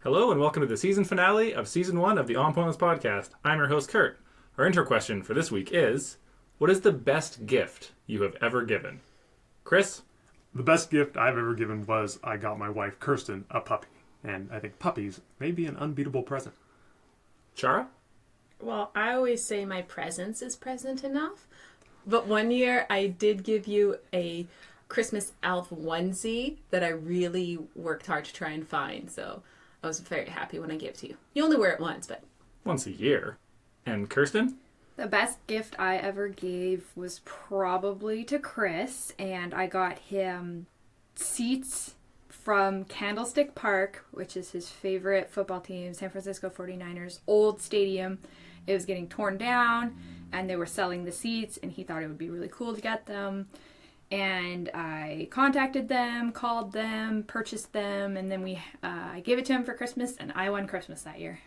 Hello and welcome to the season finale of Season 1 of the On Pointless Podcast. I'm your host, Curt. Our intro question for this week is, what is the best gift you have ever given? Chris? The best gift I've ever given was I got my wife, Kirsten, a puppy. And I think puppies may be an unbeatable present. Chara? Well, I always say my presence is present enough. But one year I did give you a Christmas elf onesie that I really worked hard to try and find. So I was very happy when I gave it to you. You only wear it once, but... Once a year. And Kirsten? The best gift I ever gave was probably to Chris, and I got him seats from Candlestick Park, which is his favorite football team, San Francisco 49ers, old stadium. It was getting torn down, and they were selling the seats, and he thought it would be really cool to get them. And I contacted them, called them, purchased them, and then I gave it to him for Christmas, and I won Christmas that year.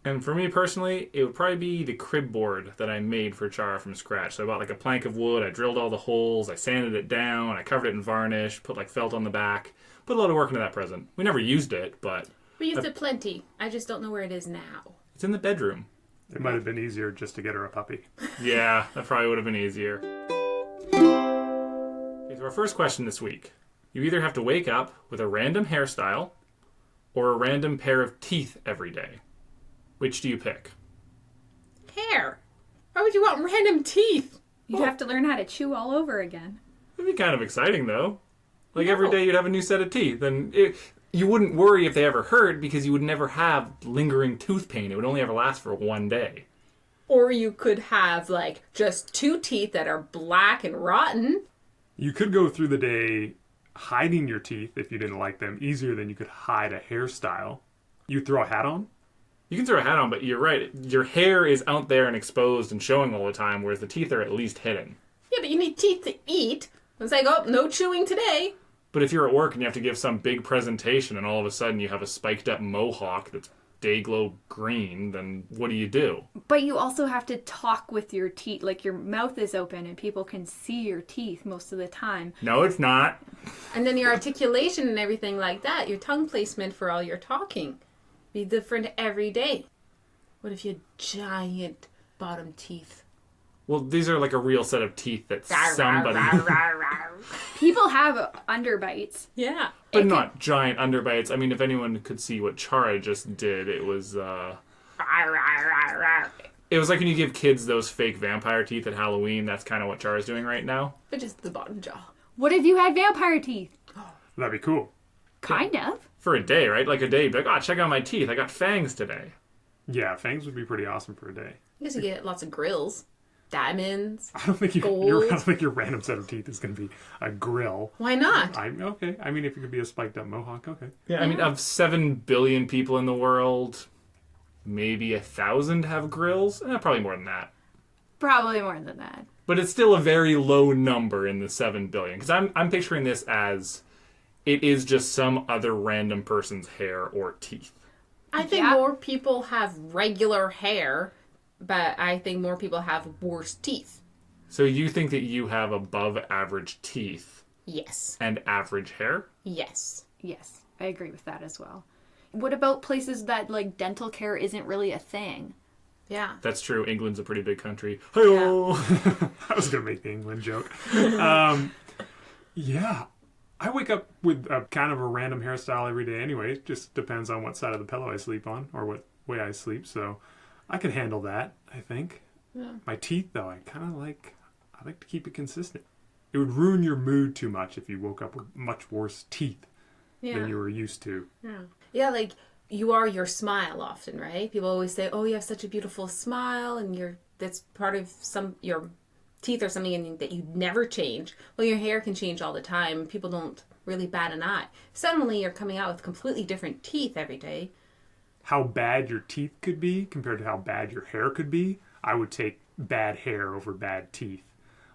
And for me personally, it would probably be the crib board that I made for Chara from scratch. So I bought like a plank of wood, I drilled all the holes, I sanded it down, I covered it in varnish, put like felt on the back. Put a lot of work into that present. We never used it, but... We used it plenty. I just don't know where it is now. It's in the bedroom. It might have been easier just to get her a puppy. Yeah, that probably would have been easier. Okay, so our first question this week. You either have to wake up with a random hairstyle or a random pair of teeth every day. Which do you pick? Hair. Why would you want random teeth? You'd have to learn how to chew all over again. It'd be kind of exciting, though. Like, every day you'd have a new set of teeth. And you wouldn't worry if they ever hurt because you would never have lingering tooth pain. It would only ever last for one day. Or you could have, like, just two teeth that are black and rotten. You could go through the day hiding your teeth if you didn't like them easier than you could hide a hairstyle. You throw a hat on? You can throw a hat on, but you're right. Your hair is out there and exposed and showing all the time, whereas the teeth are at least hidden. Yeah, but you need teeth to eat. It's like, oh, no chewing today. But if you're at work and you have to give some big presentation and all of a sudden you have a spiked up mohawk that's day-glow green, then what do you do? But you also have to talk with your teeth. Like, your mouth is open and people can see your teeth most of the time. No, it's not. And then your articulation and everything like that, your tongue placement for all your talking, be different every day. What if you had giant bottom teeth? Well, these are like a real set of teeth that somebody... People have underbites. Yeah. But not giant underbites. I mean, if anyone could see what Chara just did, it was... It was like when you give kids those fake vampire teeth at Halloween. That's kind of what Chara's doing right now. But just the bottom jaw. What if you had vampire teeth? That'd be cool. Kind of. For a day, right? Like a day, you'd be like, oh, check out my teeth. I got fangs today. Yeah, fangs would be pretty awesome for a day. I guess you get lots of grills. Diamonds. I don't think your random set of teeth is going to be a grill. Why not? Okay. I mean, if it could be a spiked up mohawk, okay. Yeah, I mean, of 7 billion people in the world, maybe 1,000 have grills. Probably more than that. Probably more than that. But it's still a very low number in the 7 billion. Because I'm picturing this as it is just some other random person's hair or teeth. I think more people have regular hair, but I think more people have worse teeth. So you think that you have above average teeth? Yes. And average hair? Yes. Yes, I agree with that as well. What about places that, like, dental care isn't really a thing? Yeah. That's true. England's a pretty big country. Hey-oh! Yeah. I was going to make the England joke. Yeah. I wake up with a kind of a random hairstyle every day anyway. It just depends on what side of the pillow I sleep on or what way I sleep. So I could handle that, I think. Yeah. My teeth, though, I like to keep it consistent. It would ruin your mood too much if you woke up with much worse teeth than you were used to. Yeah. Yeah, like, you are your smile often, right? People always say, oh, you have such a beautiful smile, and that's part of your teeth or something that you never change. Well, your hair can change all the time. People don't really bat an eye. Suddenly, you're coming out with completely different teeth every day. How bad your teeth could be compared to how bad your hair could be, I would take bad hair over bad teeth.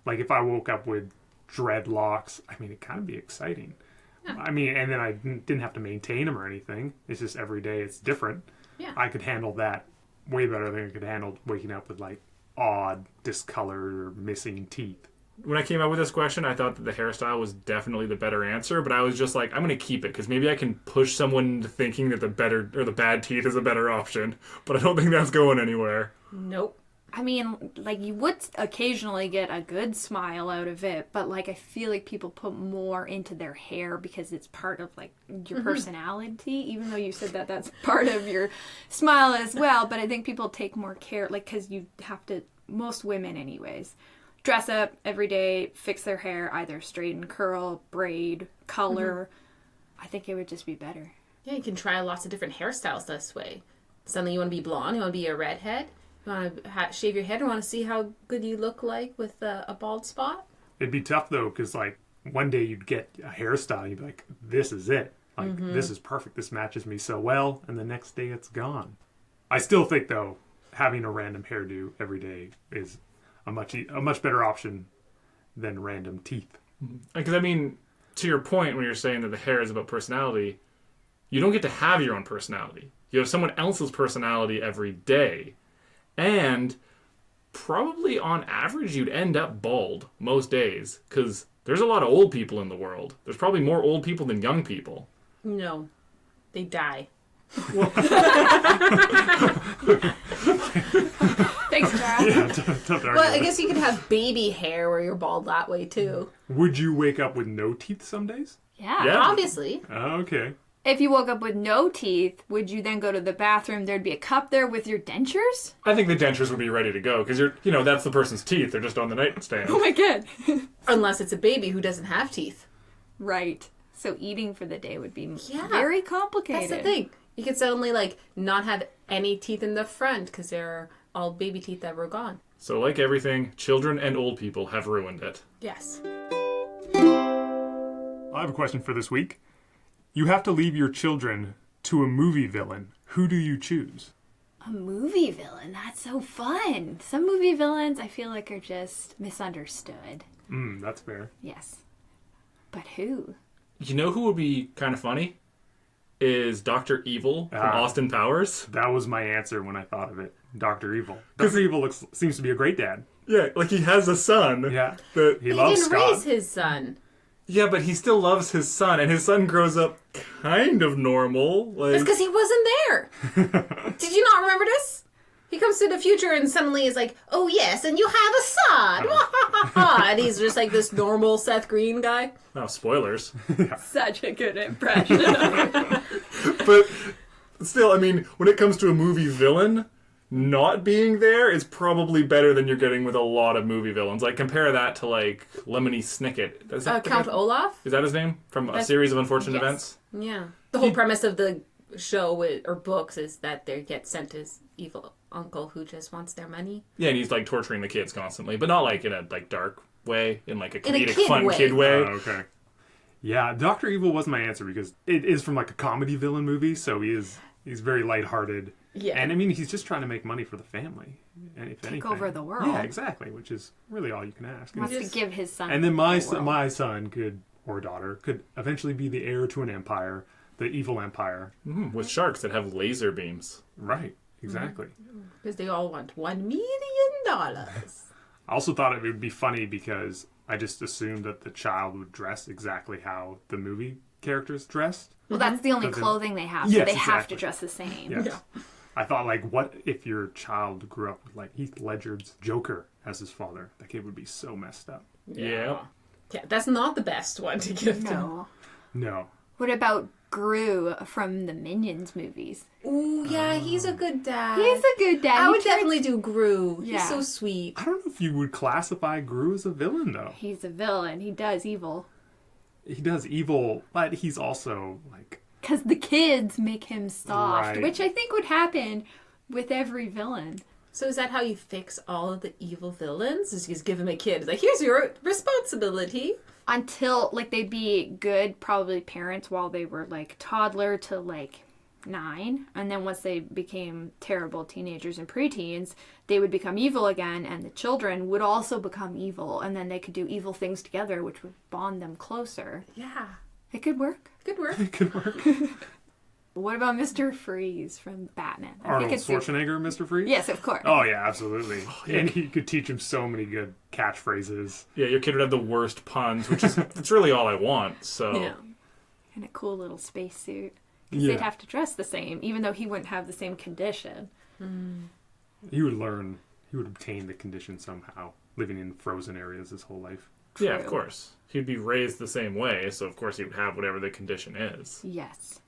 Like, if I woke up with dreadlocks, I mean, it'd kind of be exciting. Yeah. I mean, and then I didn't have to maintain them or anything. It's just every day it's different. Yeah. I could handle that way better than I could handle waking up with, like, odd, discolored, or missing teeth. when I came up with this question, I thought that the hairstyle was definitely the better answer, but I was just like, I'm going to keep it because maybe I can push someone into thinking that the better or the bad teeth is a better option, but I don't think that's going anywhere. Nope. I mean, like, you would occasionally get a good smile out of it, but, like, I feel like people put more into their hair because it's part of, like, your personality, even though you said that that's part of your smile as well. But I think people take more care, like, because you have to, most women anyways, dress up every day, fix their hair, either straighten, curl, braid, color. I think it would just be better. Yeah, you can try lots of different hairstyles this way. Suddenly you want to be blonde, you want to be a redhead. You want to shave your head and want to see how good you look like with a bald spot? It'd be tough, though, because, like, one day you'd get a hairstyle and you'd be like, this is it. Like, this is perfect. This matches me so well. And the next day it's gone. I still think, though, having a random hairdo every day is a much better option than random teeth. Because, I mean, to your point when you're saying that the hair is about personality, you don't get to have your own personality. You have someone else's personality every day. And probably on average, you'd end up bald most days because there's a lot of old people in the world. There's probably more old people than young people. No. They die. Thanks, Chara. Yeah, Well, I guess you could have baby hair where you're bald that way, too. Would you wake up with no teeth some days? Yeah. Obviously. Oh, okay. If you woke up with no teeth, would you then go to the bathroom? There'd be a cup there with your dentures? I think the dentures would be ready to go because that's the person's teeth. They're just on the nightstand. Oh my god. Unless it's a baby who doesn't have teeth. Right. So eating for the day would be Yeah. very complicated. That's the thing. You could suddenly, like, not have any teeth in the front because they're all baby teeth that were gone. So like everything, children and old people have ruined it. Yes. I have a question for this week. You have to leave your children to a movie villain. Who do you choose? A movie villain? That's so fun. Some movie villains I feel like are just misunderstood. That's fair. Yes. But who? You know who would be kind of funny? Is Dr. Evil from Austin Powers. That was my answer when I thought of it. Dr. Evil. Dr. Evil seems to be a great dad. Yeah, like he has a son. Yeah. That He He loves didn't Scott. raise his son. Yeah, but he still loves his son, and his son grows up kind of normal. Like, That's because he wasn't there. Did you not remember this? He comes to the future and suddenly is like, oh yes, and you have a son. And he's just like this normal Seth Green guy. oh, spoilers. Such a good impression. But still, I mean, when it comes to a movie villain, not being there is probably better than you're getting with a lot of movie villains. Like, compare that to, like, Lemony Snicket. Is that Count Olaf? Is that his name? From A That's- Series of Unfortunate yes. Events? Yeah. The whole premise of the show or books is that they get sent his evil uncle who just wants their money. Yeah, and he's, like, torturing the kids constantly. But not, like, in a, like, dark way. In, like, a In a comedic, kid fun way. kid way. Oh, okay. Yeah, Dr. Evil was my answer because it is from like a comedy villain movie, so he's very lighthearted. Yeah. And I mean, he's just trying to make money for the family. And if Take over the world. Yeah, exactly, which is really all you can ask. Wants to give his son. And then the world. my son could, or daughter, could eventually be the heir to an empire, the evil empire. With sharks that have laser beams. Right, exactly. Because they all want $1 million. I also thought it would be funny because I just assumed that the child would dress exactly how the movie characters dressed. Well, that's the only Doesn't- clothing they have, Yes, so they have to exactly. dress the same. Yes. Yeah. I thought, like, what if your child grew up with, like, Heath Ledger's Joker as his father? That kid would be so messed up. Yeah. Yeah, that's not the best one to give to. No. No. What about Gru from the Minions movies? Ooh, yeah, he's a good dad. He's a good dad. I He would turns- definitely do Gru. Yeah. He's so sweet. I don't know if you would classify Gru as a villain, though. He's a villain. He does evil. He does evil, but he's also, like... Because the kids make him soft, Right. which I think would happen with every villain. So is that how you fix all of the evil villains? Is you just give them a kid? It's like, here's your responsibility. Until, like, they'd be good, probably parents while they were, like, toddler to, like, 9. And then once they became terrible teenagers and preteens, they would become evil again, and the children would also become evil. And then they could do evil things together, which would bond them closer. Yeah. It could work. Good work. It could work. What about Mr. Freeze from Batman? Arnold Schwarzenegger, Mr. Freeze? Yes, of course. Oh, yeah, absolutely. And he could teach him so many good catchphrases. Yeah, your kid would have the worst puns, which is it's really all I want. So Yeah. And a cool little spacesuit. Because they'd have to dress the same, even though he wouldn't have the same condition. He would learn, he would obtain the condition somehow, living in frozen areas his whole life. yeah, of True. course he'd be raised the same way. So of course he would have whatever the condition is. Yes.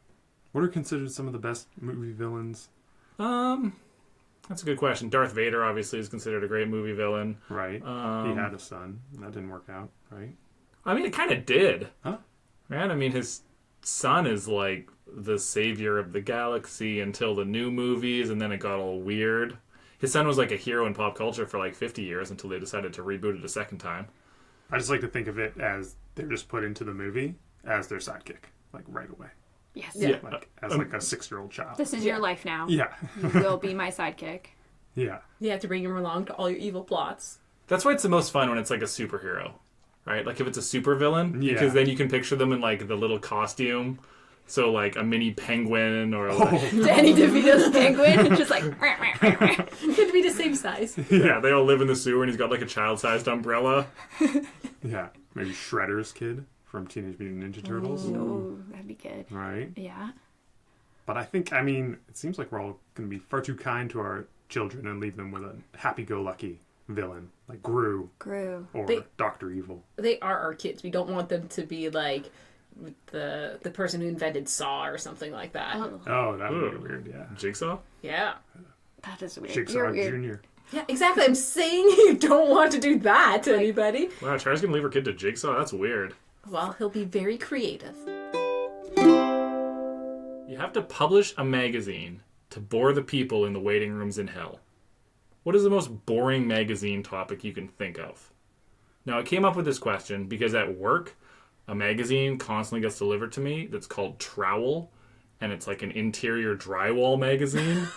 What are considered some of the best movie villains? That's a good question. Darth Vader obviously is considered a great movie villain. Right. He had a son. That didn't work out, right? I mean, it kind of did. Huh? Man, I mean, his son is like the savior of the galaxy until the new movies, and then it got all weird. His son was like a hero in pop culture for like 50 years until they decided to reboot it a second time. I just like to think of it as they're just put into the movie as their sidekick, like right away. Yes. Yeah. Like as like a 6-year-old child. This is your life now. Yeah. You will be my sidekick. Yeah. You have to bring him along to all your evil plots. That's why it's the most fun when it's like a superhero, right? Like if it's a supervillain, Yeah. because then you can picture them in like the little costume. So like a mini penguin or like, Danny DeVito's penguin, just like. Could be the same size. yeah, they all live in the sewer and he's got like a child-sized umbrella. Yeah. Maybe Shredder's kid from Teenage Mutant Ninja Turtles. Oh, that'd be good. Right. Yeah. But I think, I mean, it seems like we're all going to be far too kind to our children and leave them with a happy-go-lucky villain like Gru Gru. or They- Dr. Evil. They are our kids. We don't want them to be like the person who invented Saw or something like that. Oh, that would be Ooh. weird, yeah. Jigsaw? Yeah. That is weird. Jigsaw You're weird. Jr. Yeah, exactly. I'm saying you don't want to do that to anybody. Wow, Chara's gonna leave her kid to Jigsaw? That's weird. Well, he'll be very creative. You have to publish a magazine to bore the people in the waiting rooms in hell. What is the most boring magazine topic you can think of? Now, I came up with this question because at work, a magazine constantly gets delivered to me that's called Trowel, and it's like an interior drywall magazine.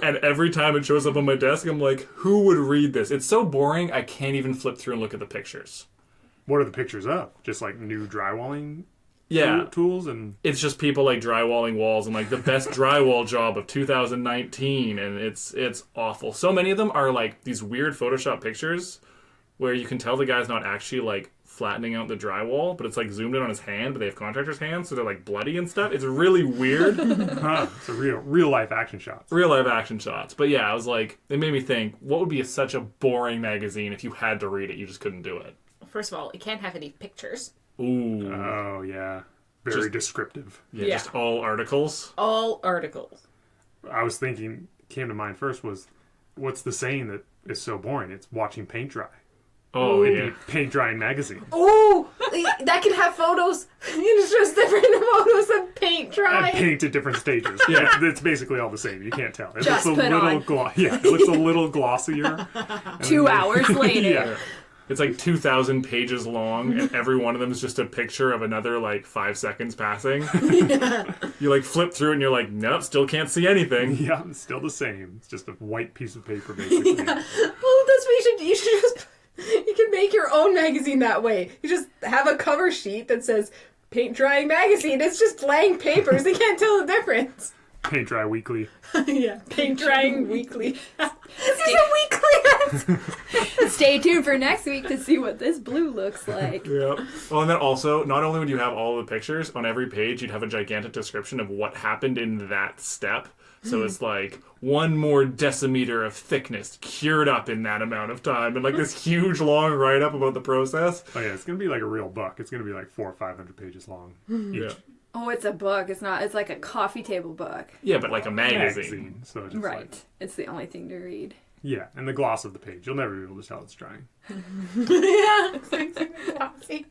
And every time it shows up on my desk, I'm like, who would read this? It's so boring, I can't even flip through and look at the pictures. What are the pictures of? Just like new drywalling Yeah. tools and... It's just people like drywalling walls and like the best drywall job of 2019, and it's awful. So many of them are like these weird Photoshop pictures where you can tell the guy's not actually like flattening out the drywall, but it's like zoomed in on his hand, but they have contractor's hands, so they're like bloody and stuff. It's really weird. Huh, it's a real life action shots. Real life action shots. But yeah, I was like, it made me think, what would be such a boring magazine if you had to read it, you just couldn't do it? First of all, it can't have any pictures. Ooh. Oh, yeah. Very Just- descriptive. Yeah, yeah. just all articles. All articles. I was thinking, came to mind first was, what's the saying that is so boring? It's watching paint dry. Oh, It'd yeah. be paint drying magazine. Oh, that can have photos. It's just different photos of paint And drying. paint at different stages. Yeah, it's basically all the same. You can't tell. It Just looks a put little on. it looks a little glossier. 2 hours later. Yeah. It's like 2,000 pages long, and every one of them is just a picture of another, like, 5 seconds passing. You, like, flip through it, and you're like, nope, still can't see anything. Yeah, it's still the same. It's just a white piece of paper, basically. Well, that's what you should just. You can make your own magazine that way. You just have a cover sheet that says paint drying magazine. It's just blank papers. They can't tell the difference. Paint dry weekly. Yeah, paint drying weekly. This is a weekly. Stay tuned for next week to see what this blue looks like. Yeah. Well, and then also, not only would you have all the pictures, on every page you'd have a gigantic description of what happened in that step. So it's like 1 more decimeter of thickness cured up in that amount of time, and like this huge long write-up about the process. Oh yeah, it's gonna be like a real book. It's gonna be like 400 or 500 pages long. Yeah. Oh, it's a book. It's not. It's like a coffee table book. Yeah, but like a magazine. So just Right. like, It's the only thing to read. yeah, and the gloss of the page. You'll never be able to tell it's drying. Yeah, mixing the coffee.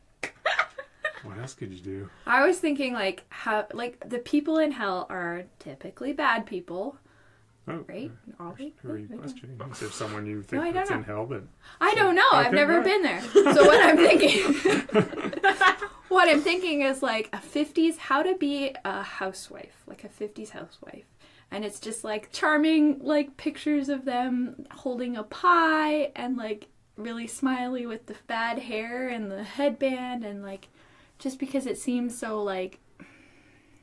What else could you do? I was thinking like how like the people in hell are typically bad people, Oh, right? All right. Who are you questioning? Is there someone you No, think I don't that's know. in hell? But I don't know. I've Okay, never right. been there. So what I'm thinking, what I'm thinking is like a 50s, how to be a housewife, like a 50s housewife. And it's just like charming, like pictures of them holding a pie and like really smiley with the bad hair and the headband and like just because it seems so like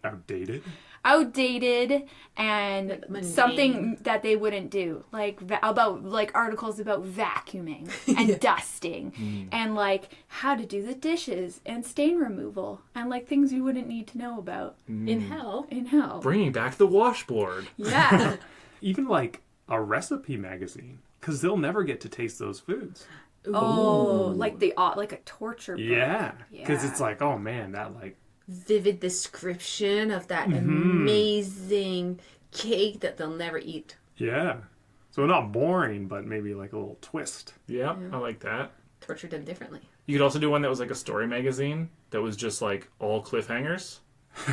outdated. outdated and Mundane. something that they wouldn't do, like about like articles about vacuuming and dusting and like how to do the dishes and stain removal and like things you wouldn't need to know about In hell. in hell. Bringing back the washboard. Yeah. Even like a recipe magazine, because they'll never get to taste those foods. Oh, like like a torture book. Yeah, because Yeah. it's like, oh man, that like Vivid description of that amazing cake that they'll never eat. yeah. So not boring, but maybe like a little twist. Yep, I like that. Tortured them differently. You could also do one that was like a story magazine that was just like all cliffhangers.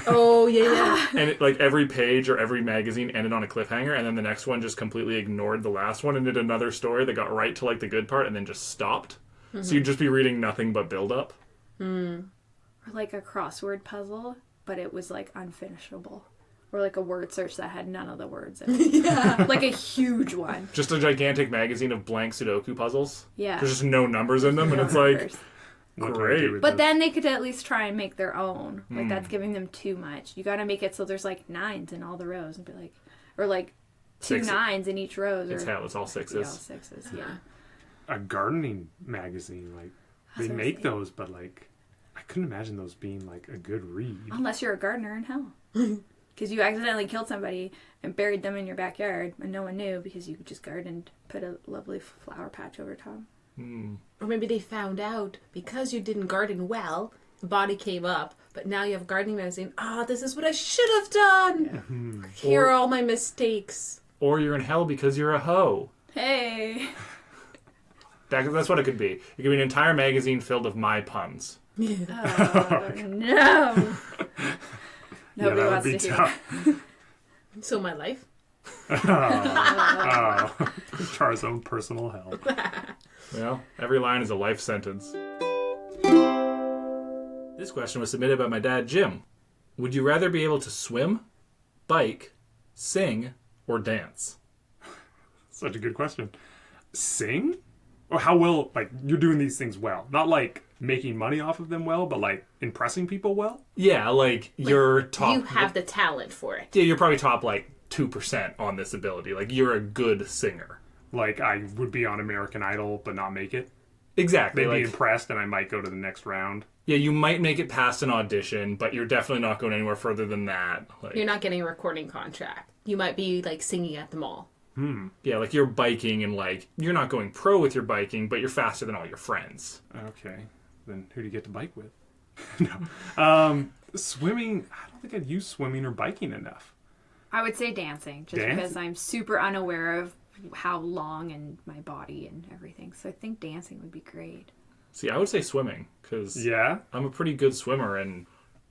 Oh, yeah. And like every page or every magazine ended on a cliffhanger, and then the next one just completely ignored the last one and did another story that got right to like the good part and then just stopped. So you'd just be reading nothing but build up. Or like a crossword puzzle, but it was like unfinishable. Or like a word search that had none of the words in it. Yeah. Like a huge one. Just a gigantic magazine of blank Sudoku puzzles. Yeah. There's just no numbers in them, and it's like, What do I Great. do with But this? then they could at least try and make their own. Like that's giving them too much. You got to make it so there's like 9s in all the rows and be like, or like 2 Six. 9s in each row. it's hell, it's all Yeah, all sixes. 6s. Yeah. a gardening magazine, like they That's what I make was those, but like I couldn't imagine those being like a good read. Unless you're a gardener in hell. Because you accidentally killed somebody and buried them in your backyard and no one knew because you just gardened, put a lovely flower patch over top. Or maybe they found out because you didn't garden well, the body came up, but now you have a gardening magazine. Ah, this is what I should have done. Here are all my mistakes. Or you're in hell because you're a hoe. Hey! That's what it could be. It could be an entire magazine filled of my puns. Oh, no! Yeah, Nobody that would wants be to hear tough. So my life. Oh, Chara's own personal hell. Well, every line is a life sentence. This question was submitted by my dad, Jim. Would you rather be able to swim, bike, sing, or dance? Such a good question. Sing? Or how well, like, you're doing these things well. Not like making money off of them well, but like impressing people well? Yeah, like you're top. You have the talent for it. Yeah, you're probably top like 2% on this ability. Like you're a good singer. Like I would be on American Idol but not make it. Exactly. They'd be Like, impressed and I might go to the next round. yeah, you might make it past an audition, but you're definitely not going anywhere further than that. Like, You're not getting a recording contract. You might be like singing at the mall. yeah, like you're biking and like you're not going pro with your biking, but you're faster than all your friends. Okay. Then who do you get to bike with? No. Swimming, I don't think I'd use swimming or biking enough. I would say dancing, just Dancing? because I'm super unaware of how long and my body and everything. So I think dancing would be great. See, I would say swimming because Yeah? I'm a pretty good swimmer and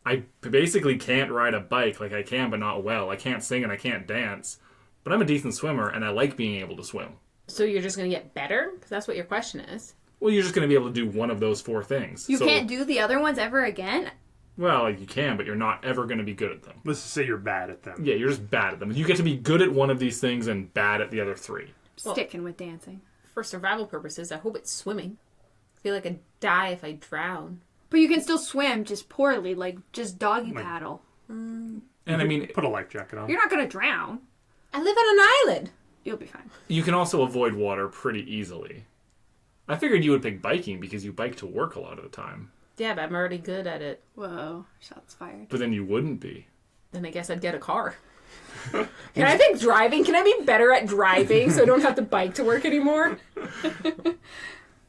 I basically can't ride a bike. Like I can, but not well. I can't sing and I can't dance, but I'm a decent swimmer and I like being able to swim. So you're just going to get better? Because that's what your question is. Well, you're just going to be able to do one of those 4 things. You So- can't do the other ones ever again? Well, like, you can, but you're not ever going to be good at them. Let's just say you're bad at them. Yeah, you're just bad at them. You get to be good at one of these things and bad at the other 3. Well- Sticking with dancing. For survival purposes, I hope it's swimming. I feel like I'd die if I drown. But you can still swim, just poorly, like just doggy paddle. And I mean, Put a life jacket on. You're not going to drown. I live on an island. You'll be fine. you can also avoid water pretty easily. I figured you would pick biking because you bike to work a lot of the time. Yeah, but I'm already good at it. Whoa, shots fired. But then you wouldn't be. Then I guess I'd get a car. Can I think driving? Can I be better at driving so I don't have to bike to work anymore?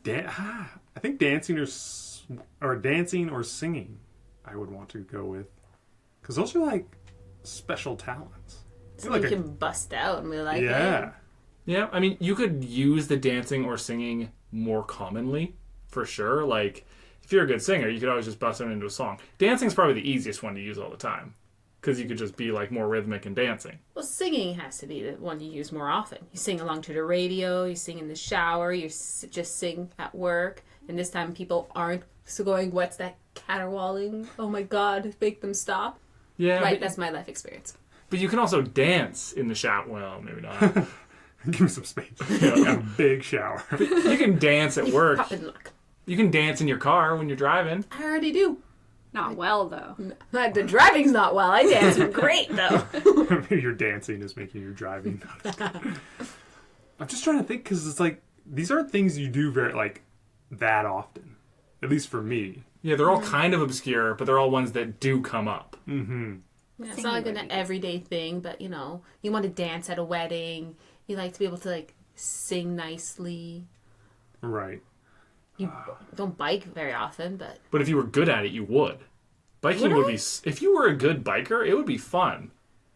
I think dancing or dancing or singing I would want to go with. Because those are like special talents. So Like you a- can bust out and be like, yeah. hey. Yeah, I mean, you could use the dancing or singing more commonly, for sure. Like, if you're a good singer, you could always just bust it into a song. Dancing's probably the easiest one to use all the time. Because you could just be, like, more rhythmic and dancing. Well, singing has to be the one you use more often. You sing along to the radio, you sing in the shower, just sing at work. And this time people aren't so going, what's that caterwauling? Oh my God, make them stop. Yeah, Right, that's my life experience. but you can also dance in the shower. Well, maybe not. Give me some space. A big shower. You can dance at work. Pop and look. You can dance in your car when you're driving. I already do. Not well, though. The driving's not well. I dance great, though. Maybe your dancing is making your driving. I'm just trying to think, because it's like, these aren't things you do very, like, that often. At least for me. Yeah, they're all kind of obscure, but they're all ones that do come up. Mm-hmm. Yeah, it's not like an everyday thing, but, you know, you want to dance at a wedding. You like to be able to, like, sing nicely. Right. You don't bike very often, but... But if you were good at it, you would. Biking would be... If you were a good biker, it would be fun.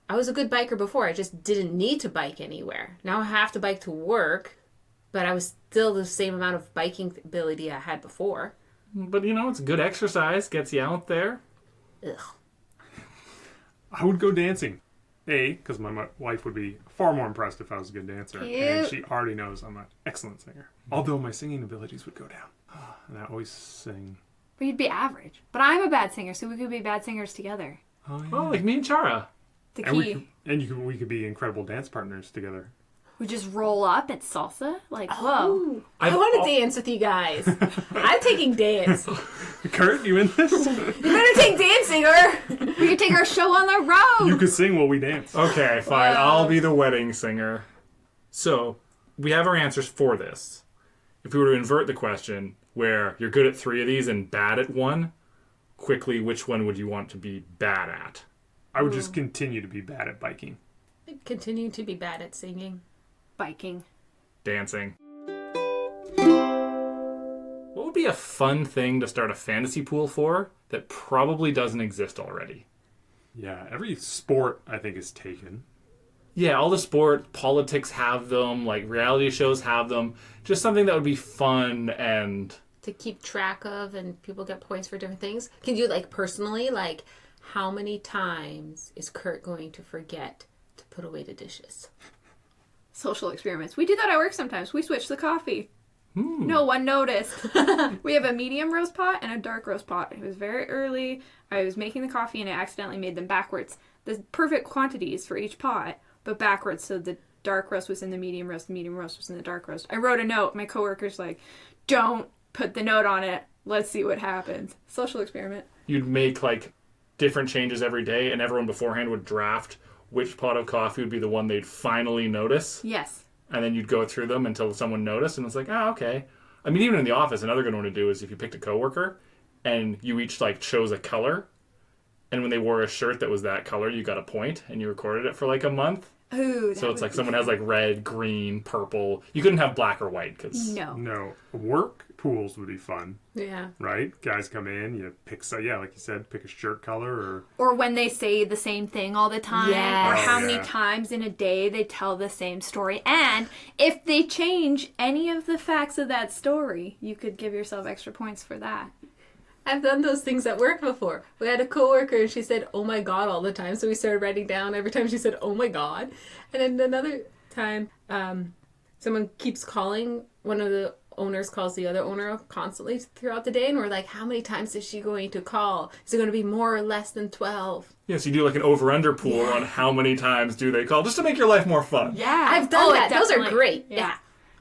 I was a good biker before. I just didn't need to bike anywhere. Now I have to bike to work, but I was still the same amount of biking ability I had before. But, you know, it's good exercise. Gets you out there. Ugh. I would go dancing. Because my wife would be far more impressed if I was a good dancer. Cute. And she already knows I'm an excellent singer. Although my singing abilities would go down. And I always sing. But you'd be average. But I'm a bad singer, so we could be bad singers together. Oh, yeah. Well, like me and Chara. The And key. we could be incredible dance partners together. We just roll up at salsa? Like, whoa. I want to dance with you guys. I'm taking dance. Curt, you in this? You better take dancing, or... We could take our show on the road. You could sing while we dance. Okay, fine. I'll be the wedding singer. So, we have our answers for this. If we were to invert the question, where you're good at 3 of these and bad at 1, quickly, which one would you want to be bad at? I would just continue to be bad at biking. I'd continue to be bad at singing. Biking. Dancing. What would be a fun thing to start a fantasy pool for that probably doesn't exist already? Yeah, every sport, I think, is taken. Yeah, all the sport, politics have them, like reality shows have them. Just something that would be fun and... To keep track of, and people get points for different things. Can you, like, personally, like, how many times is Curt going to forget to put away the dishes? Social experiments. We do that at work sometimes. We switch the coffee. No one noticed. We have a medium roast pot and a dark roast pot. It was very early. I was making the coffee and I accidentally made them backwards. The perfect quantities for each pot, but backwards. So the dark roast was in the medium roast was in the dark roast. I wrote a note. My coworker's like, don't put the note on it. Let's see what happens. Social experiment. You'd make, like, different changes every day, and everyone beforehand would draft which pot of coffee would be the one they'd finally notice. Yes. And then you'd go through them until someone noticed, and it's like, oh, okay. I mean, even in the office, another good one to do is if you picked a coworker, and you each, like, chose a color, and when they wore a shirt that was that color, you got a point, and you recorded it for, like, a month. Ooh, So it's like someone has, like, red, green, purple. You couldn't have black or white, because... No. Work pools would be fun. Yeah. Right? Guys come in, you pick, like you said, pick a shirt color Or when they say the same thing all the time. Yes. Or how Oh, many yeah. times in a day they tell the same story. And if they change any of the facts of that story, you could give yourself extra points for that. I've done those things at work before. We had a coworker and she said, oh my God, all the time. So we started writing down every time she said, oh my God. And then another time, someone keeps calling, one of the owners calls the other owner constantly throughout the day. And we're like, how many times is she going to call? Is it going to be more or less than 12? Yeah, so you do, like, an over-under pool on how many times do they call, just to make your life more fun. Yeah. I've done that. it Those are definitely- great. Yeah.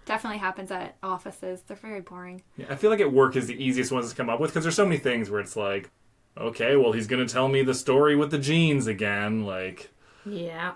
Definitely happens at offices. They're very boring. Yeah, I feel like at work is the easiest ones to come up with, because there's so many things where it's like, okay, well, he's going to tell me the story with the jeans again, like... Yeah.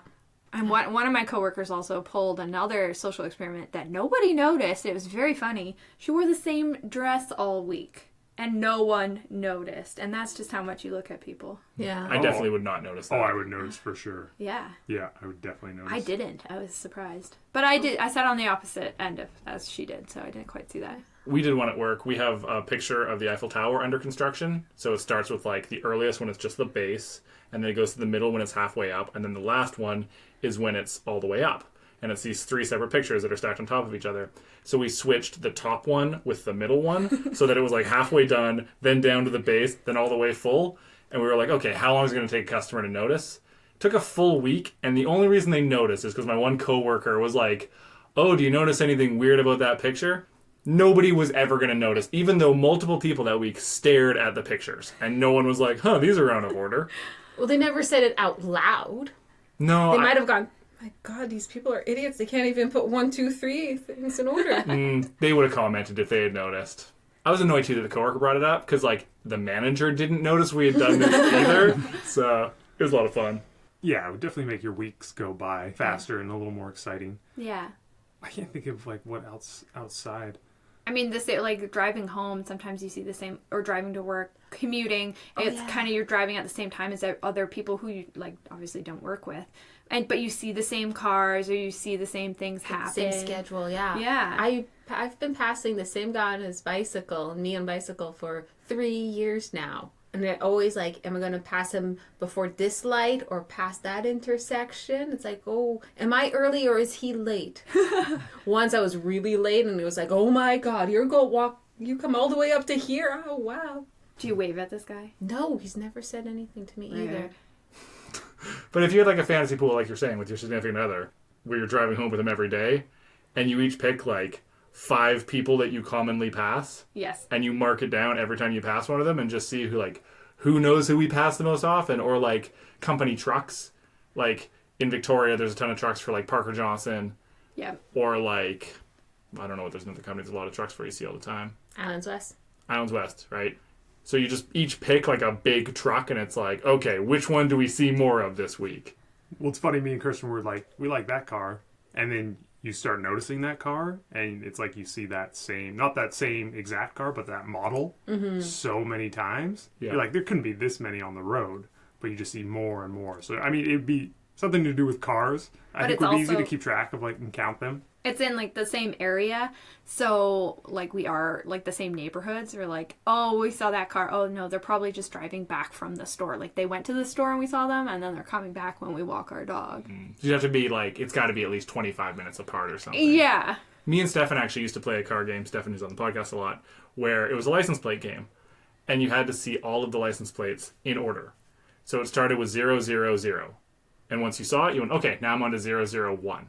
And one of my coworkers also pulled another social experiment that nobody noticed. It was very funny. She wore the same dress all week. And no one noticed. And that's just how much you look at people. Yeah. I definitely would not notice that. I would notice for sure. Yeah. Yeah, I would definitely notice. I didn't. I was surprised. But I sat on the opposite end of as she did, so I didn't quite see that. We did one at work. We have a picture of the Eiffel Tower under construction. So it starts with, like, the earliest when it's just the base, and then it goes to the middle when it's halfway up, and then the last one is when it's all the way up. And it's these 3 separate pictures that are stacked on top of each other. So we switched the top one with the middle one so that it was, like, halfway done, then down to the base, then all the way full. And we were like, okay, how long is it going to take a customer to notice? It took a full week, and the only reason they noticed is because my one coworker was like, oh, do you notice anything weird about that picture? Nobody was ever going to notice, even though multiple people that week stared at the pictures. And no one was like, huh, these are out of order. Well, they never said it out loud. No, They might have gone, my God, these people are idiots. They can't even put 1, 2, 3 things in order. They would have commented if they had noticed. I was annoyed too that the coworker brought it up because like the manager didn't notice we had done this either. So it was a lot of fun. Yeah, it would definitely make your weeks go by faster and a little more exciting. Yeah. I can't think of like what else outside. I mean, like driving home, sometimes you see the same, or driving to work, commuting. It's kind of you're driving at the same time as other people who you like obviously don't work with, but you see the same cars or you see the same things happen. Same schedule, yeah. Yeah. I've been passing the same guy on his bicycle, me on bicycle, for 3 years now. And I always like, am I going to pass him before this light or past that intersection? It's like, oh, am I early or is he late? Once I was really late and it was like, oh my God, you come all the way up to here. Oh, wow. Do you wave at this guy? No, he's never said anything to me either. But if you had like a fantasy pool, like you're saying, with your significant other, where you're driving home with him every day, and you each pick like 5 people that you commonly pass. Yes. And you mark it down every time you pass one of them and just see who knows who we pass the most often, or like company trucks. Like in Victoria, there's a ton of trucks for like Parker Johnson. Yeah. Or like, I don't know what there's another company. There's a lot of trucks for you see all the time. Islands West, right? So you just each pick like a big truck and it's like, okay, which one do we see more of this week? Well, it's funny, me and Kirsten were like, we like that car. And then you start noticing that car, and it's like you see that same, not that same exact car, but that model so many times. Yeah. You're like, there couldn't be this many on the road, but you just see more and more. So, I mean, it'd be something to do with cars. I think it would be easy to keep track of, like, and count them. It's in, like, the same area, so, like, we are, like, the same neighborhoods. We're like, oh, we saw that car. Oh, no, they're probably just driving back from the store. Like, they went to the store and we saw them, and then they're coming back when we walk our dog. You have to be, like, it's got to be at least 25 minutes apart or something. Yeah. Me and Stefan actually used to play a car game, Stefan who's on the podcast a lot, where it was a license plate game, and you had to see all of the license plates in order. So it started with 000, and once you saw it, you went, okay, now I'm on to 001.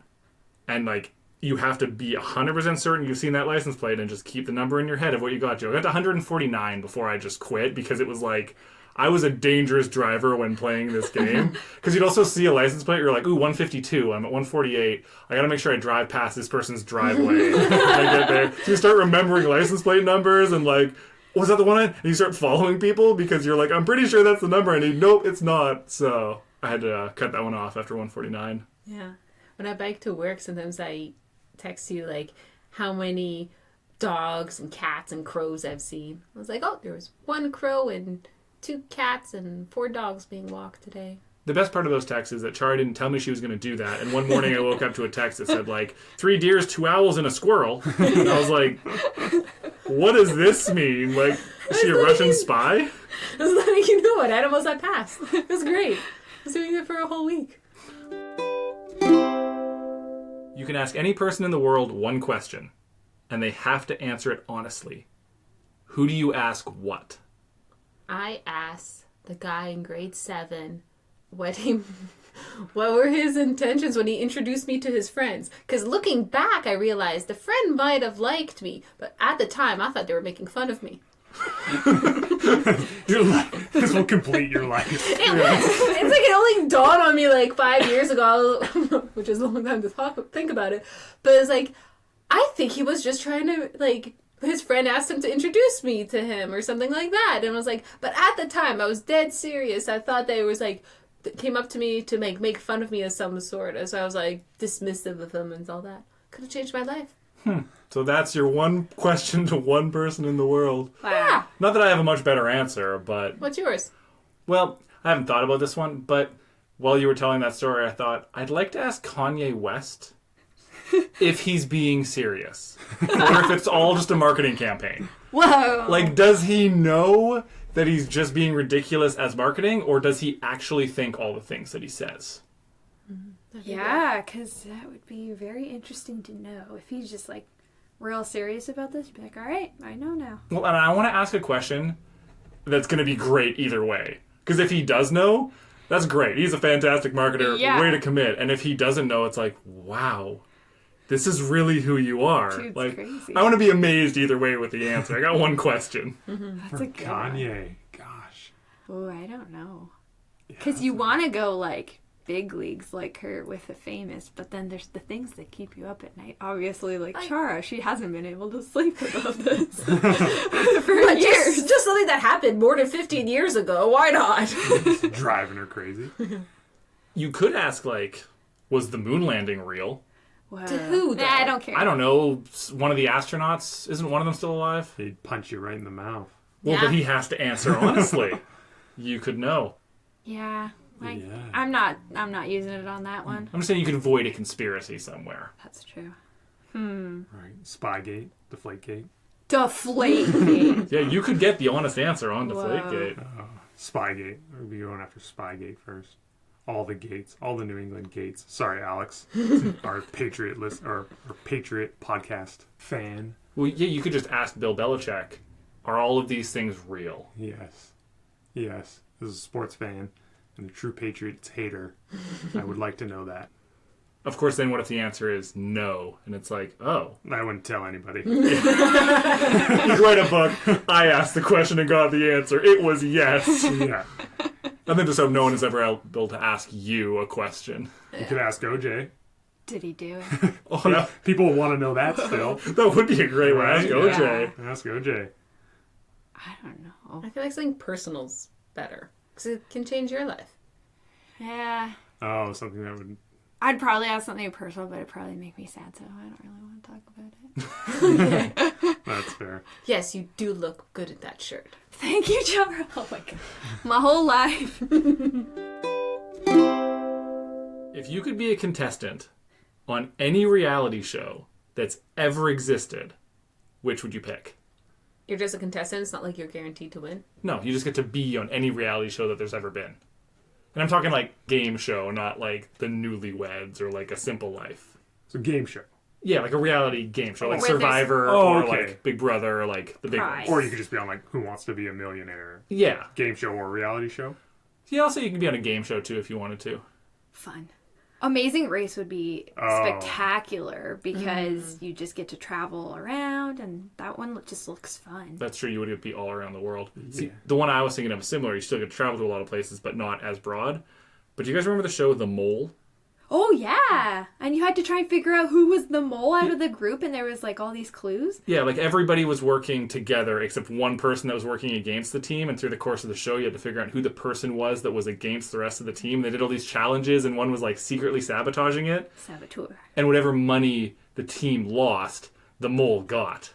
And, like, you have to be 100% certain you've seen that license plate and just keep the number in your head of what you got to. I got to 149 before I just quit because it was like, I was a dangerous driver when playing this game. Because you'd also see a license plate, you're like, ooh, 152, I'm at 148. I got to make sure I drive past this person's driveway when I get there. So you start remembering license plate numbers and like, was that the one? And you start following people because you're like, I'm pretty sure that's the number I need. Nope, it's not. So I had to cut that one off after 149. Yeah. When I bike to work, sometimes I text you like how many dogs and cats and crows I've seen. I was like, oh, there was 1 crow and 2 cats and 4 dogs being walked today. The best part of those texts is that Chara didn't tell me she was going to do that. And one morning I woke up to a text that said like 3 deers, 2 owls, and a squirrel. And I was like, what does this mean? Like, is she a Russian spy? I was letting you know what animals I passed. It was great. I was doing it for a whole week. You can ask any person in the world one question, and they have to answer it honestly. Who do you ask what? I asked the guy in grade 7 what were his intentions when he introduced me to his friends. Because looking back, I realized the friend might have liked me, but at the time, I thought they were making fun of me. Your life. This will complete your life. It's like it only dawned on me like 5 years ago, which is a long time to think about it. But it's like, I think he was just trying to, like, his friend asked him to introduce me to him or something like that. And I was like, but at the time, I was dead serious. I thought they was like, came up to me to make fun of me of some sort. So I was like dismissive of him and all that. Could have changed my life. So that's your one question to one person in the world. Wow. Yeah. Not that I have a much better answer, but... What's yours? Well, I haven't thought about this one, but while you were telling that story, I thought, I'd like to ask Kanye West if he's being serious. Or if it's all just a marketing campaign. Whoa. Like, does he know that he's just being ridiculous as marketing, or does he actually think all the things that he says? Yeah, because that would be very interesting to know. If he's just, like, real serious about this, you'd be like, all right, I know now. Well, and I want to ask a question that's going to be great either way. Because if he does know, that's great. He's a fantastic marketer. Yeah. Way to commit. And if he doesn't know, it's like, wow, this is really who you are. Dude's like, crazy. I want to be amazed either way with the answer. I got one question. That's a good one. Kanye. Gosh. Oh, I don't know. Yeah, Because you want to go, like, big leagues like her with the famous, but then there's the things that keep you up at night. Obviously, like Chara, she hasn't been able to sleep about this for years. Just something that happened more than 15 years ago. Why not? It's driving her crazy. You could ask, like, was the moon landing real? Wow. To who, though? Nah, I don't care. I don't know. One of the astronauts, isn't one of them still alive? He'd punch you right in the mouth. Well, Yeah. but he has to answer honestly. You could know. Yeah. Like, Yeah. I'm not using it on that one. I'm just saying you could avoid a conspiracy somewhere. That's true. Right. Spygate, Deflategate. Deflate. Yeah, you could get the honest answer on Whoa. Deflategate. Spygate. We'll be going after Spygate first. All the gates. All the New England gates. Sorry, Alex. Our Patriot list or Patriot podcast fan. Well, yeah, you could just ask Bill Belichick, are all of these things real? Yes. Yes. As a sports fan and a true Patriots hater, I would like to know that. Of course, then what if the answer is no? And it's like, oh. I wouldn't tell anybody. You write a book, I asked the question and got the answer. It was yes. Yeah. And then just hope no one is ever able to ask you a question. You could ask OJ. Did he do it? Oh, that, People want to know that still. that would be a great one. Ask Right? OJ. Ask OJ. I don't know. I feel like something personal's better. Because it can change your life. Yeah. Oh, something that would... I'd probably ask something personal, but it'd probably make me sad, so I don't really want to talk about it. That's fair. Yes, you do look good in that shirt. Thank you, Chara. Oh my god. My whole life. If you could be a contestant on any reality show that's ever existed, which would you pick? You're just a contestant. It's not like you're guaranteed to win. No, you just get to be on any reality show that there's ever been. And I'm talking like game show, not like the Newlyweds or like A Simple Life. It's a game show. Yeah, like a reality game show, like Where there's- Survivor Oh, or okay. like Big Brother or like the big Prize. ones. Or you could just be on like Who Wants to Be a Millionaire? Yeah. Game show or reality show. Yeah, also you could be on a game show too if you wanted to. Fun. Amazing Race would be Oh. spectacular because you just get to travel around, and that one just looks fun. That's true, you would be all around the world. See, Yeah. the one I was thinking of is similar. You still get to travel to a lot of places, but not as broad. But do you guys remember the show The Mole? Oh yeah, and you had to try and figure out who was the mole out of the group, and there was like all these clues. Yeah, like everybody was working together except one person that was working against the team. And through the course of the show, you had to figure out who the person was that was against the rest of the team. They did all these challenges, and one was like secretly sabotaging it. Saboteur. And whatever money the team lost, the mole got.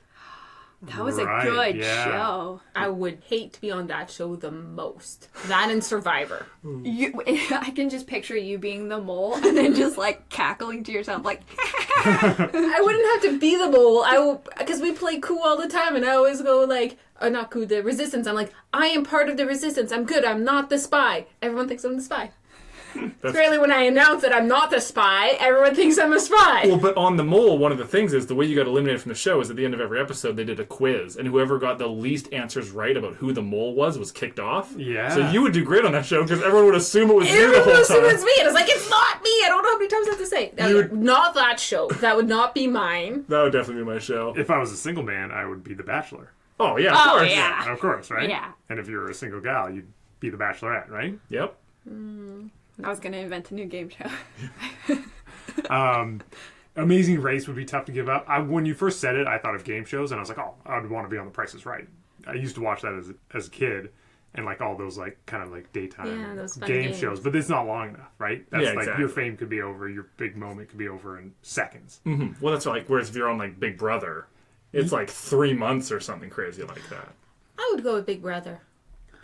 That was Right, a good yeah. show. I would hate to be on that show the most. That and Survivor. I can just picture you being the mole and then just like cackling to yourself, like. I wouldn't have to be the mole. Because we play cool all the time, and I always go like, not cool, the resistance. I'm like, I am part of the resistance. I'm good. I'm not the spy. Everyone thinks I'm the spy. Apparently, when I announce that I'm not the spy, everyone thinks I'm a spy. Well, but on The Mole, one of the things is the way you got eliminated from the show is at the end of every episode, they did a quiz. And whoever got the least answers right about who the mole was kicked off. Yeah. So you would do great on that show because everyone would assume it was you the Everyone whole assumes time. it's me, and it's like, it's not me. I don't know how many times I have to say. That would, not that show. That would not be mine. That would definitely be my show. If I was a single man, I would be the Bachelor. Oh, yeah, of course. yeah. Of course, right? Yeah. And if you were a single gal, you'd be the Bachelorette, right? Yep. I was gonna invent a new game show. Amazing Race would be tough to give up. When you first said it, I thought of game shows, and I was like, oh, I would want to be on The Price is Right. I used to watch that as a kid, and like all those like kind of like daytime Yeah, those fun game games. shows. But it's not long enough, right? That's Yeah, like exactly. your fame could be over, your big moment could be over in seconds. Well, that's like, whereas if you're on like Big Brother, it's like 3 months or something crazy like that. I would go with Big Brother.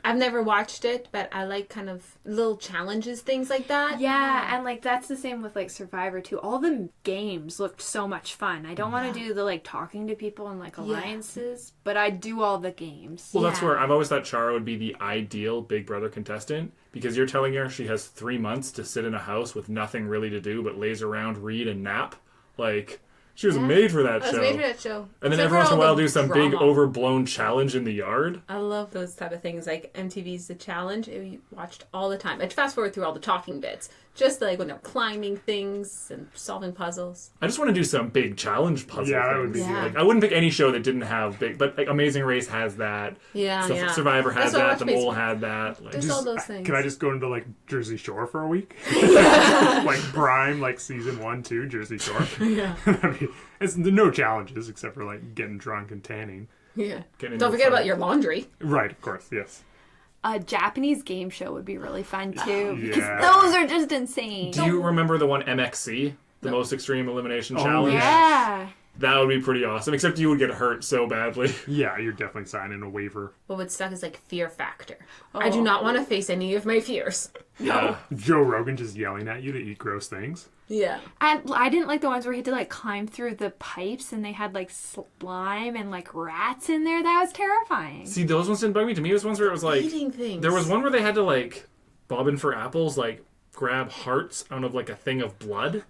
I've never watched it, but I like kind of little challenges, things like that. Yeah, and like that's the same with like Survivor too. All the games looked so much fun. I don't want to do the like talking to people and like alliances, but I do all the games. Well, that's Yeah. where I've always thought Chara would be the ideal Big Brother contestant because you're telling her she has 3 months to sit in a house with nothing really to do but laze around, read, and nap. Like, she was made for that I was show. made for that show. And then Except every for once in a all while the do some big drama. overblown challenge in the yard. I love those type of things, like MTV's The Challenge. We watched all the time. I'd fast forward through all the talking bits Just like when they're climbing things and solving puzzles. I just want to do some big challenge puzzle Yeah, that things. would be Yeah. Like, I wouldn't pick any show that didn't have big, but like Amazing Race has that. Yeah, So yeah. Survivor had That's what I that. watch The Mole basically. had that. Like, There's all those things. Can I just go into like Jersey Shore for a week? Like prime, like season 1, 2, Jersey Shore. Yeah. I mean, it's no challenges except for like getting drunk and tanning. Yeah. Getting Don't into forget a about fight. your laundry. Right, of course, yes. A Japanese game show would be really fun too. Because Yeah. those are just insane. Do you remember the one MXC? The Most Extreme Elimination Oh, Challenge? Yeah. That would be pretty awesome. Except you would get hurt so badly. Yeah, you're definitely signing a waiver. What would suck is like fear factor. I do not want to face any of my fears. Yeah. Joe Rogan just yelling at you to eat gross things. Yeah. And I didn't like the ones where he had to like climb through the pipes and they had like slime and like rats in there. That was terrifying. See, those ones didn't bug me. To me, it was ones where it was like... Eating things. There was one where they had to, like, bobbing for apples, like, grab hearts out of, like, a thing of blood.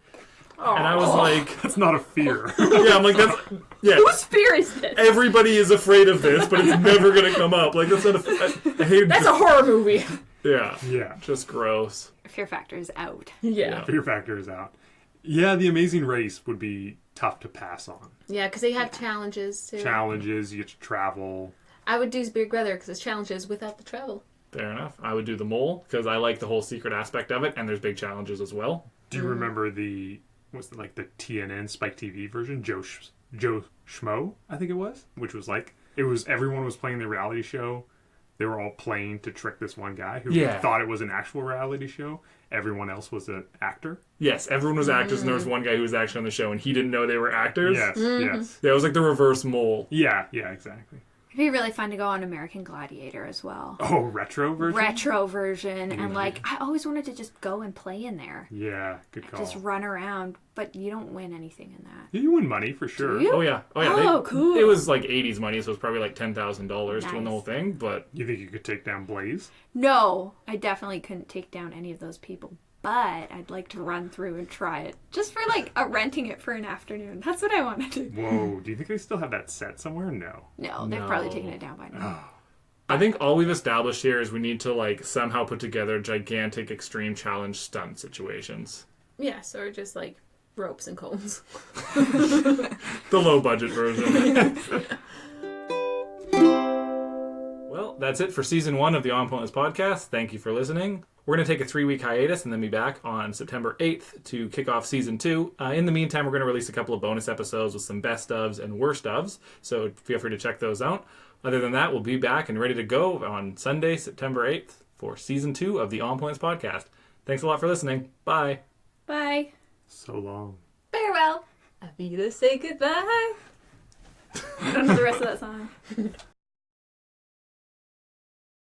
And I was like... That's not a fear. Yeah, I'm like, that's... Yeah. Whose fear is this? Everybody is afraid of this, but it's never going to come up. Like, that's not a... I hate That's a horror movie. Yeah. Yeah. Just gross. Fear factor is out. Yeah. Fear factor is out. Yeah, The Amazing Race would be tough to pass on. Yeah, because they have challenges too. Challenges, you get to travel. I would do Big Brother because it's challenges without the travel. Fair enough. I would do the mole, because I like the whole secret aspect of it, and there's big challenges as well. Do you remember the TNN Spike TV version? Joe Schmo, I think it was. Which was like, everyone was playing the reality show. They were all playing to trick this one guy who thought it was an actual reality show. Everyone else was an actor. Yes, everyone was actors, and there was one guy who was actually on the show, and he didn't know they were actors. Yes, yes. Yeah, it was like the reverse mole. Yeah, exactly. It'd be really fun to go on American Gladiator as well. Oh, retro version? Retro version. And like, I always wanted to just go and play in there. Yeah, good call. Just run around. But you don't win anything in that. Yeah, you win money for sure. Do you? Oh, yeah. Oh, cool. It was like 80s money, so it was probably like $10,000 to win Nice. the whole thing, but... You think you could take down Blaze? No, I definitely couldn't take down any of those people. But I'd like to run through and try it. Just for like renting it for an afternoon. That's what I want to do. Whoa, do you think they still have that set somewhere? No. No, they've probably taken it down by now. I think all we've established here is we need to like somehow put together gigantic extreme challenge stunt situations. Yes, or just like ropes and cones. The low budget version. Well, that's it for season 1 of the On Pointless podcast. Thank you for listening. We're going to take a 3-week hiatus and then be back on September 8th to kick off season 2. In the meantime, we're going to release a couple of bonus episodes with some best ofs and worst ofs, so feel free to check those out. Other than that, we'll be back and ready to go on Sunday, September 8th for season 2 of the On Points podcast. Thanks a lot for listening. Bye. Bye. So long. Farewell. Avita, say goodbye. I don't know the rest of that song.